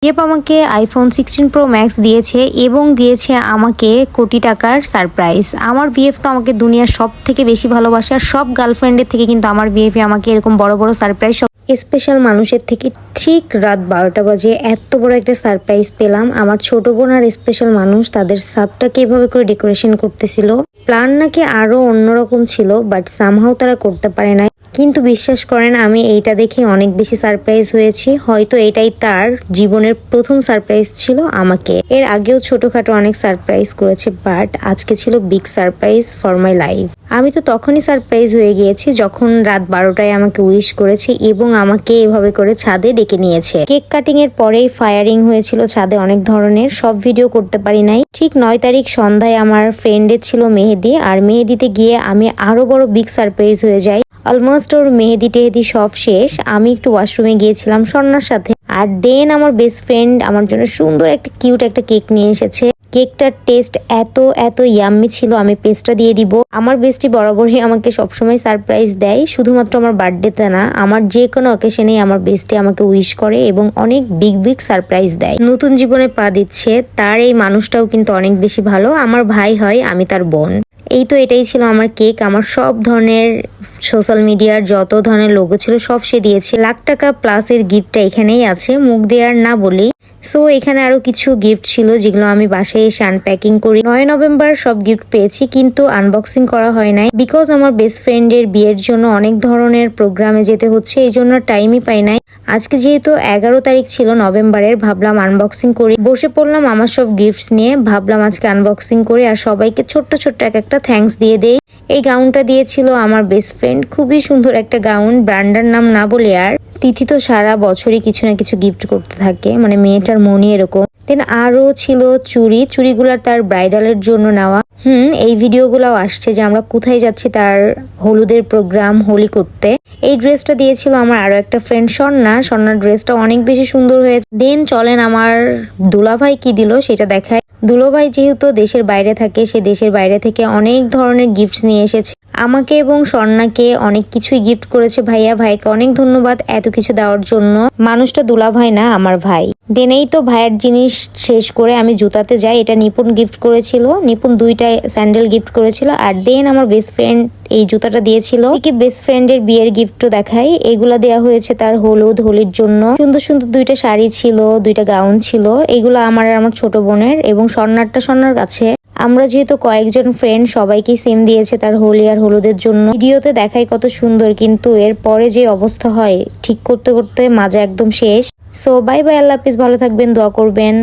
BF আমাকে iPhone 16 pro max দিয়েছে এবং দিয়েছে আমাকে কোটি টাকার সারপ্রাইজ। আমার বিএফ তো আমাকে দুনিয়ার সব থেকে বেশি ভালোবাসে, আর সব গার্লফ্রেন্ডের থেকে কিন্তু আমার বিএফে আমাকে এরকম বড় বড় সারপ্রাইজ, সব স্পেশাল মানুষের থেকে ঠিক রাত 12টা বাজে এত বড় একটা সারপ্রাইজ পেলাম। আমার ছোট বোন আর স্পেশাল মানুষ তাদের সাদটাকে এভাবে করে ডেকোরেশন করতেছিল। প্ল্যান নাকি আরো অন্যরকম ছিল, বাট সামহাও তারা করতে পারে নাই। কিন্তু বিশ্বাস করেন, আমি এইটা দেখে অনেক বেশি সারপ্রাইজ হয়েছি। হয়তো এটাই তার জীবনের প্রথম সারপ্রাইজ ছিল আমাকে। এর আগেও ছোটখাটো অনেক সারপ্রাইজ করেছে, বাট আজকে ছিল big surprise for my life. আমি তো তখনই সারপ্রাইজ হয়ে গিয়েছি যখন রাত 12টায় আমাকে উইশ করেছে এবং আমাকে এভাবে করে ছাদে ডেকে নিয়েছে। কেক কাটিং এর পরেই ফায়ারিং হয়েছিল ছাদে অনেক ধরনের, সব ভিডিও করতে পারি নাই। ঠিক 9 তারিখ সন্ধ্যায় আমার ফ্রেন্ডের ছিল মেহেদি, আর মেহেদিতে গিয়ে আমি আরো বড় বিগ সারপ্রাইজ হয়ে যাই। অলমোস্ট ওর মেহেদি টেহেদি সব শেষ। আমি একটু ওয়াশরুমে গিয়েছিলাম স্বর্ণার সাথে, আর দেন আমার বেস্ট ফ্রেন্ড আমার জন্য সুন্দর একটা কিউট একটা কেক নিয়ে এসেছে। কেকটার টেস্ট এত ইয়াম্মি ছিল, আমি পেস্টটা দিয়ে দিব। আমার বেস্টি বরাবরই আমাকে সবসময় সারপ্রাইজ দেয়, শুধুমাত্র আমার বার্থডেতে না, আমার যে কোনো অকেশনেই আমার বেস্টি আমাকে উইশ করে এবং অনেক বিগ সারপ্রাইজ দেয়। নতুন জীবনে পা দিচ্ছে, তার এই মানুষটাও কিন্তু অনেক বেশি ভালো। আমার ভাই হয়, আমি তার বোন। এই তো এটাই ছিল আমার কেক। আমার সব ধরনের সোশ্যাল মিডিয়ার যত ধরনের লোগো ছিল সব সে দিয়েছে। লাখ টাকা প্লাসের গিফটটা এখানেই আছে, মুখ দেওয়ার না বলি। সো এখানে আরো কিছু গিফট ছিল যেগুলো আমি বাসায় এসে আনপ্যাকিং করি। 9 নভেম্বর সব গিফট পেয়েছি, কিন্তু আনবক্সিং করা হয় নাই, বিকজ আমার বেস্ট ফ্রেন্ডের বিয়ের জন্য অনেক ধরনের প্রোগ্রামে যেতে হচ্ছে, এই জন্য টাইমই পাই নাই। আজকে যেহেতু 11 তারিখ ছিল নভেম্বরের, ভাবলাম আনবক্সিং করি। বসে পড়লাম আমার সব গিফটস নিয়ে, ভাবলাম আজকে আনবক্সিং করি আর সবাইকে ছোট্ট এক একটা থ্যাঙ্কস দিয়ে দেই। এই গাউনটা দিয়েছিল আমার বেস্ট ফ্রেন্ড, খুবই সুন্দর একটা গাউন, ব্র্যান্ডের নাম না বলে আর। তিথি তো সারা বছরই কিছু না কিছু গিফট করতে থাকে, মানে মেয়েটার মনই এরকম। দেন আরো ছিল চুড়িগুলা তার ব্রাইডালের জন্য নেওয়া। এই ভিডিওগুলাও আসছে যে আমরা কোথায় যাচ্ছি তার হলুদের প্রোগ্রাম, হোলি করতে। এই ড্রেসটা দিয়েছিল আমার আরো একটা ফ্রেন্ড স্বর্ণার ড্রেসটা অনেক বেশি সুন্দর হয়েছে। দেন চলেন আমার দুলাভাই কি দিল সেটা দেখায়। দুলাভাই যেহেতু দেশের বাইরে থাকে, সে দেশের বাইরে থেকে অনেক ধরনের গিফটস নিয়ে এসেছে আমাকে এবং স্বর্ণাকে। অনেক কিছুই গিফট করেছে ভাইকে অনেক ধন্যবাদ এত কিছু দেওয়ার জন্য। মানুষটা দুলাভাই না, আমার ভাই। দেনেই তো ভাইয়ের জিনিস শেষ করে আমি জুতাতে যাই। এটা নিপুণ গিফট করেছিল, নিপুণ 2টা স্যান্ডেল গিফট করেছিল। আর দেন আমার বেস্ট ফ্রেন্ড এই জুতাটা দিয়েছিল। কি বেস্ট ফ্রেন্ডের বিয়ের গিফটও দেখাই, এগুলা দেওয়া হয়েছে তার হোলির জন্য। সুন্দর 2টা শাড়ি ছিল, 2টা গাউন ছিল। এগুলো আমার আর আমার ছোট বোনের, এবং স্বর্ণার কাছে। আমরা যেহেতু কয়েকজন ফ্রেন্ড, সবাইকে সেম দিয়েছে তার হোলি আর হলুদের জন্য। ভিডিওতে দেখাই কত সুন্দর, কিন্তু এর পরে যে অবস্থা হয় ঠিক করতে মাজা একদম শেষ। সো বাই, আল্লাহ হাফিজ, ভালো থাকবেন, দোয়া করবেন।